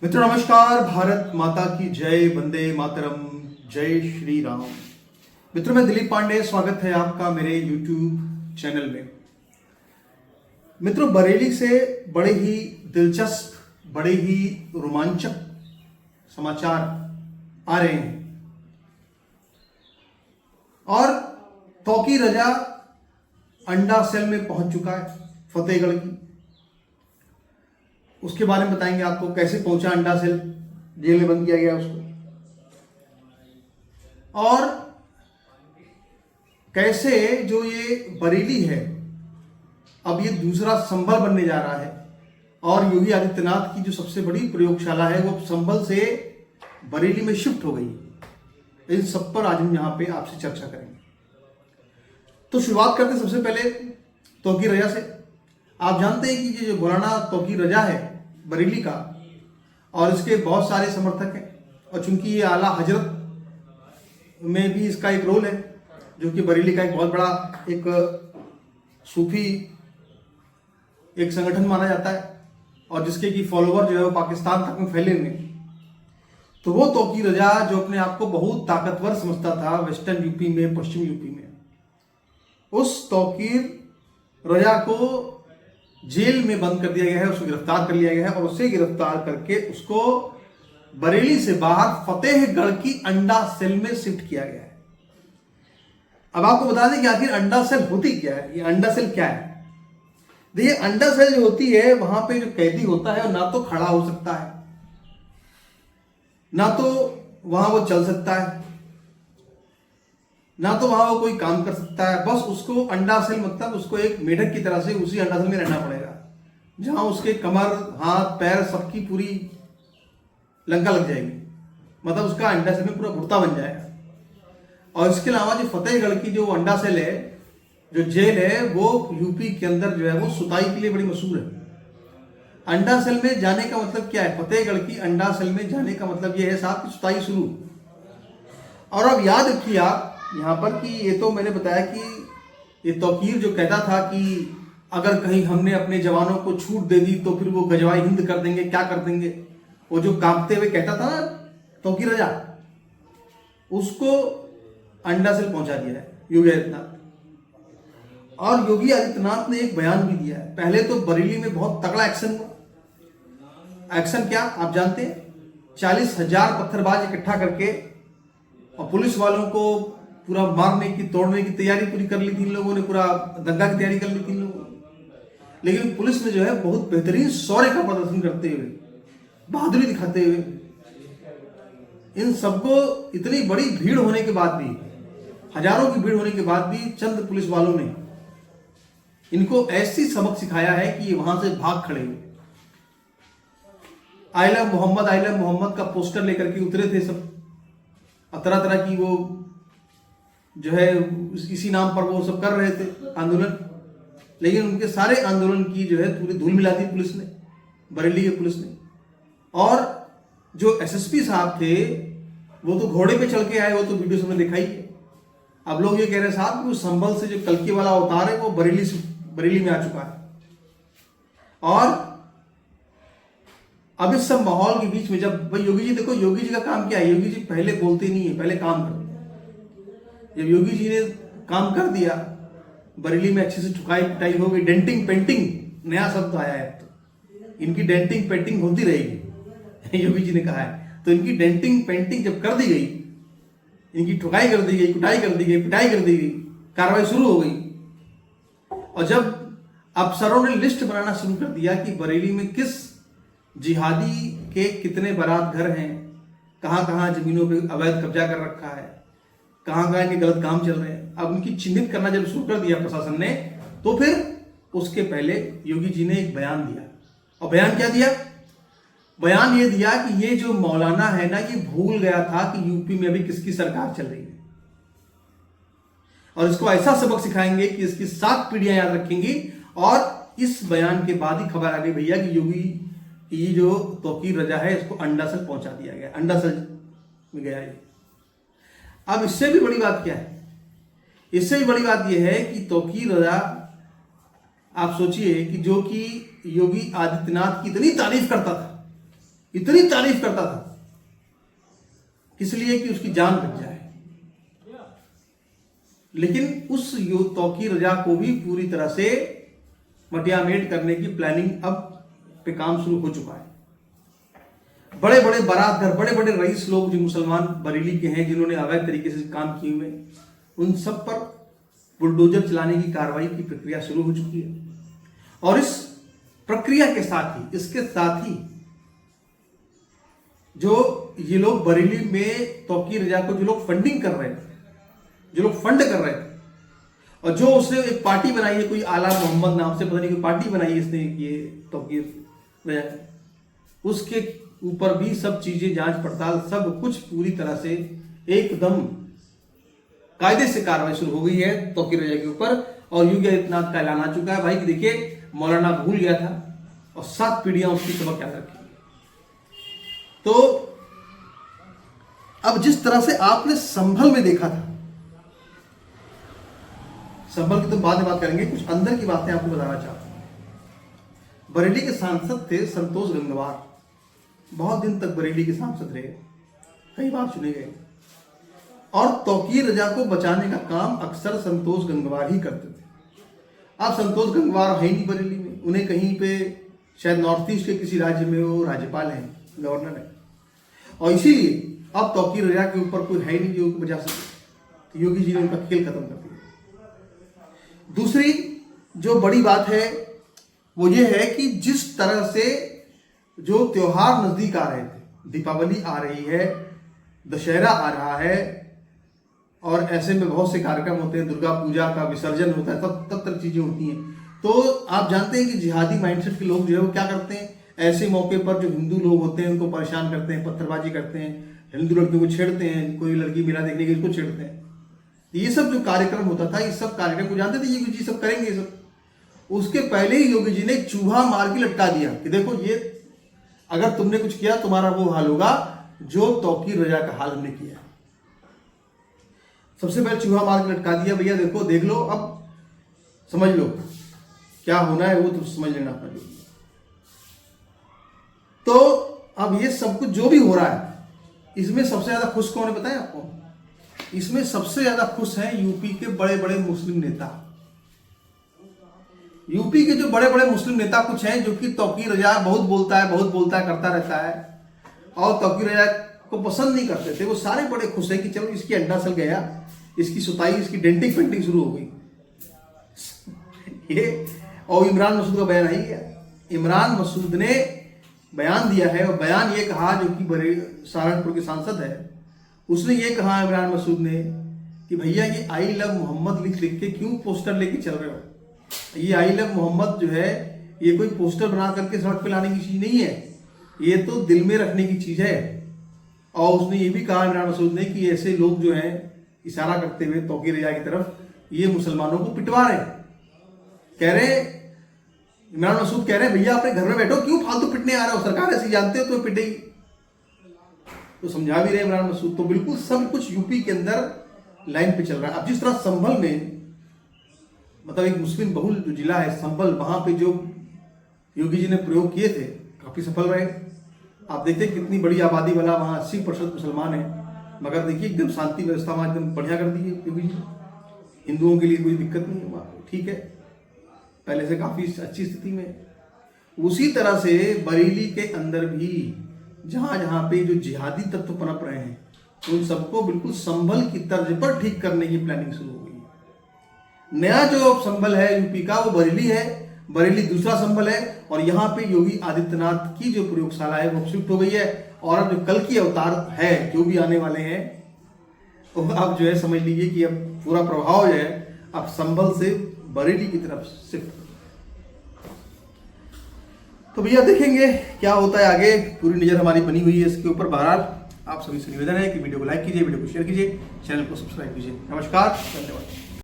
मित्रों नमस्कार। भारत माता की जय, वंदे मातरम, जय श्री राम। मित्रों मैं दिलीप पांडे, स्वागत है आपका मेरे YouTube चैनल में। मित्रों बरेली से बड़े ही दिलचस्प, बड़े ही रोमांचक समाचार आ रहे हैं और तौकीर रजा अंडा सेल में पहुंच चुका है फतेहगढ़ की। उसके बारे में बताएंगे आपको, कैसे पहुंचा अंडा सेल, जेल में बंद किया गया उसको, और कैसे जो ये बरेली है अब ये दूसरा संभल बनने जा रहा है और योगी आदित्यनाथ की जो सबसे बड़ी प्रयोगशाला है वो संभल से बरेली में शिफ्ट हो गई। इन सब पर आज हम यहाँ पे आपसे चर्चा करेंगे। तो शुरुआत करते हैं सबसे पहले तौकीर रजा से। आप जानते हैं कि ये जो मौलाना तौकीर रजा है बरेली का, और इसके बहुत सारे समर्थक हैं, और चूंकि ये आला हजरत में भी इसका एक रोल है, जो कि बरेली का एक बहुत बड़ा एक सूफी एक संगठन माना जाता है और जिसके की फॉलोवर जो है वो पाकिस्तान तक में फैले हुए। तो वो तौकीर रजा जो अपने आप को बहुत ताकतवर समझता था वेस्टर्न यूपी में, पश्चिम यूपी में, उस तौकीर रजा को जेल में बंद कर दिया गया है, उसको गिरफ्तार कर लिया गया है और उसे गिरफ्तार करके उसको बरेली से बाहर फतेहगढ़ की अंडा सेल में शिफ्ट किया गया है। अब आपको बता दें कि आखिर अंडा सेल होती क्या है, ये अंडा सेल क्या है। देखिए अंडा सेल जो होती है वहां पे जो कैदी होता है ना तो खड़ा हो सकता है, ना तो वहां वो चल सकता है, ना तो वहां वो कोई काम कर सकता है। बस उसको अंडा सेल मतलब उसको एक मेढक की तरह से उसी अंडा सेल में रहना पड़ेगा, जहां उसके कमर, हाथ, पैर सबकी पूरी लंका लग जाएगी, मतलब उसका अंडा सेल में पूरा भुट्टा बन जाएगा। और इसके अलावा जो फतेहगढ़ की जो अंडा सेल है, जो जेल है, वो यूपी के अंदर जो है वो सुताई के लिए बड़ी मशहूर है। अंडा सेल में जाने का मतलब क्या है, फतेहगढ़ की अंडा सेल में जाने का मतलब यह है साहब की सुताई शुरू। और अब याद रखिए आप यहाँ पर कि ये तो मैंने बताया कि ये तौकीर जो कहता था कि अगर कहीं हमने अपने जवानों को छूट दे दी तो फिर वो गजवाई हिंद कर देंगे, क्या कर देंगे, वो जो कांपते हुए कहता था ना तौकीर रजा, उसको अंडा सेल पहुंचा दिया है योगी आदित्यनाथ। और योगी आदित्यनाथ ने एक बयान भी दिया है। पहले तो बरेली में बहुत तगड़ा एक्शन हुआ। एक्शन क्या आप जानते हैं, 40,000 पत्थरबाज इकट्ठा करके और पुलिस वालों को पूरा मारने की, तोड़ने की तैयारी पूरी कर ली थी इन लोगों ने, पूरा दंगा की तैयारी कर ली थी इन लोगों ने। लेकिन पुलिस ने जो है बहुत बेहतरीन शौर्य का प्रदर्शन करते हुए, बहादुरी दिखाते हुए, इन सबको इतनी बड़ी भीड़ होने के बाद भी, हजारों की भीड़ होने के बाद भी चंद पुलिस वालों ने इनको ऐसी सबक सिखाया है कि ये वहां से भाग खड़े हुए। आई लव मोहम्मद का पोस्टर लेकर के उतरे थे सब, और तरह तरह की वो जो है इसी नाम पर वो सब कर रहे थे आंदोलन। लेकिन उनके सारे आंदोलन की जो है पूरी धूल मिला दी पुलिस ने, बरेली की पुलिस ने। और जो एसएसपी साहब थे वो तो घोड़े पे चल के आए, वो तो वीडियो सबने दिखाई है। अब लोग ये कह रहे हैं साहब कि वो संभल से जो कल्कि वाला अवतार है वो बरेली में आ चुका है। और अब इस सब माहौल के बीच में जब भाई योगी जी, देखो योगी जी का काम क्या है, योगी जी पहले बोलते नहीं है, पहले काम करते हैं। जब योगी जी ने काम कर दिया, बरेली में अच्छे से ठुकाई पिटाई हो गई, डेंटिंग पेंटिंग नया शब्द आया है, तो इनकी डेंटिंग पेंटिंग होती रहेगी योगी जी ने कहा है। तो इनकी डेंटिंग पेंटिंग जब कर दी गई, इनकी ठुकाई कर दी गई, कुटाई कर दी गई, पिटाई कर दी गई, कार्रवाई शुरू हो गई। और जब अफसरों ने लिस्ट बनाना शुरू कर दिया कि बरेली में किस जिहादी के कितने बारात घर हैं, कहां कहां जमीनों पे अवैध कब्जा कर रखा है, कहां कहां इनके गलत काम चल रहे हैं, अब उनकी चिन्हित करना जब शुरू कर दिया प्रशासन ने, तो फिर उसके पहले योगी जी ने एक बयान दिया। और बयान क्या दिया, बयान ये दिया कि ये जो मौलाना है ना, ये भूल गया था कि यूपी में अभी किसकी सरकार चल रही है, और इसको ऐसा सबक सिखाएंगे कि इसकी 7 पीढ़ियां याद रखेंगी। और इस बयान के बाद ही खबर आ गई भैया कि योगी ये जो तौकीर रजा है इसको अंडा सेल पहुंचा दिया गया, अंडा सेल में गया ये। अब इससे भी बड़ी बात क्या है, इससे भी बड़ी बात यह है कि तौकीर रजा, आप सोचिए कि जो कि योगी आदित्यनाथ की इतनी तारीफ करता था, इतनी तारीफ करता था, इसलिए कि उसकी जान बच जाए। लेकिन उस तौकीर रजा को भी पूरी तरह से मटियामेट करने की प्लानिंग अब पे काम शुरू हो चुका है। बड़े बड़े बारात घर, बड़े बड़े रईस लोग जो मुसलमान बरेली के हैं, जिन्होंने अवैध तरीके से काम किए हुए, उन सब पर बुलडोजर चलाने की कार्रवाई की प्रक्रिया शुरू हो चुकी है। और इस प्रक्रिया के साथ ही, इसके साथ ही जो ये लोग बरेली में तौकीर रजा को जो लोग फंडिंग कर रहे थे, जो लोग फंड कर रहे थे, और जो उसने एक पार्टी बनाई है, कोई आला मोहम्मद नाम से पता नहीं कोई पार्टी बनाई है इसने, ये तौकीर रजा, उसके ऊपर भी सब चीजें जांच पड़ताल सब कुछ पूरी तरह से एकदम कायदे से कार्रवाई शुरू हो गई है तौकीर रजा के ऊपर। और योगी आदित्यनाथ का ऐलान आ चुका है भाई कि देखिए मौलाना भूल गया था और 7 पीढ़ियां उसकी सबक याद रखी। तो अब जिस तरह से आपने संभल में देखा था, संभल की तो बाद में बात करेंगे, कुछ अंदर की बातें आपको बताना चाहता हूं। बरेली के सांसद थे संतोष गंगवार, बहुत दिन तक बरेली के सांसद रहे, कई बार चुने गए, और तौकीर रजा को बचाने का काम अक्सर संतोष गंगवार ही करते थे। अब संतोष गंगवार है नहीं बरेली में, उन्हें कहीं पे शायद नॉर्थ ईस्ट के किसी राज्य में वो राज्यपाल हैं, गवर्नर है, और इसीलिए अब तौकीर रजा के ऊपर कोई है नहीं जो उनको बचा सके। तो योगी जी ने उनका खेल खत्म कर दिया। दूसरी जो बड़ी बात है वो ये है कि जिस तरह से जो त्योहार नजदीक आ रहे थे, दीपावली आ रही है, दशहरा आ रहा है, और ऐसे में बहुत से कार्यक्रम होते हैं, दुर्गा पूजा का विसर्जन होता है, तब तक चीजें होती हैं। तो आप जानते हैं कि जिहादी माइंडसेट के लोग जो है वो क्या करते हैं, ऐसे मौके पर जो हिंदू लोग होते हैं उनको परेशान करते हैं, पत्थरबाजी करते हैं, हिंदू लड़कियों को छेड़ते हैं, कोई लड़की मेला देखने के इसको छेड़ते हैं। ये सब जो कार्यक्रम होता था, इस सब कार्यक्रम को जानते थे योगी जी सब करेंगे सब। उसके पहले ही योगी जी ने चूहा मार के लटका दिया कि देखो ये अगर तुमने कुछ किया तुम्हारा वो हाल होगा जो तौकीर रजा का हाल हमने किया। सबसे पहले चूहा मार के लटका दिया, भैया देखो देख लो, अब समझ लो क्या होना है वो तुम समझ लेना अपना जो। तो अब ये सब कुछ जो भी हो रहा है, इसमें सबसे ज्यादा खुश कौन है पता है आपको? इसमें सबसे ज्यादा खुश हैं यूपी के बड़े बड़े मुस्लिम नेता। यूपी के जो बड़े बड़े मुस्लिम नेता कुछ हैं जो कि तौकीर रजा बहुत बोलता है करता रहता है, और तौकीर रजा को पसंद नहीं करते थे, वो सारे बड़े खुश हैं कि चलो इसकी अंडा सल गया, इसकी सुताई, इसकी डेंटिंग पेंटिंग शुरू हो गई। ये और इमरान मसूद का बयान आई है, इमरान मसूद ने बयान दिया है, और बयान ये कहा, जो कि बड़े सहारनपुर के सांसद है, उसने ये कहा इमरान मसूद ने कि भैया ये आई लव मोहम्मद लिख लिख के क्यों पोस्टर लेके चल रहे हो? ये आई लव मोहम्मद जो है ये कोई पोस्टर बना करके सड़क पे लाने की चीज नहीं है, ये तो दिल में रखने की चीज है। और उसने ये भी कहा इमरान मसूद ने कि ऐसे लोग जो हैं इशारा करते हुए तौकीर रजा की तरफ, ये मुसलमानों को पिटवा रहे, कह रहे इमरान मसूद कह रहे हैं भैया अपने घर में बैठो, क्यों फालतू पिटने आ रहे हो, सरकार ऐसी जानते हो तो पिटेगी। तो समझा भी रहे इमरान मसूद। तो बिल्कुल सब कुछ यूपी के अंदर लाइन पे चल रहा है। अब जिस तरह संभल में, मतलब एक मुस्लिम बहुल जो जिला है संभल, वहां पे जो योगी जी ने प्रयोग किए थे काफी सफल रहे। आप देखते हैं कितनी बड़ी आबादी वाला वहां 80% मुसलमान है, मगर देखिए एकदम शांति व्यवस्था वहां एकदम बढ़िया कर दी है योगी जी। हिंदुओं के लिए कोई दिक्कत नहीं है वहां, ठीक है, पहले से काफी अच्छी स्थिति में। उसी तरह से बरेली के अंदर भी जहां जहां पे जो जिहादी तत्व पनप रहे हैं, उन सबको बिल्कुल संभल की तर्ज पर ठीक करने की प्लानिंग शुरू हो गई है। नया जो संभल है यूपी का वो बरेली है, बरेली दूसरा संभल है, और यहाँ पे योगी आदित्यनाथ की जो प्रयोगशाला है वो शिफ्ट हो गई है। और अब जो कल की अवतार है जो भी आने वाले हैं, तो आप जो है समझ लीजिए कि अब पूरा प्रभाव जो है अब संभल से बरेली की तरफ शिफ्ट। तो भैया देखेंगे क्या होता है आगे, पूरी नजर हमारी बनी हुई है इसके ऊपर। बहरहाल आप सभी से निवेदन है कि वीडियो को लाइक कीजिए, वीडियो को शेयर कीजिए, चैनल को सब्सक्राइब कीजिए। नमस्कार, धन्यवाद।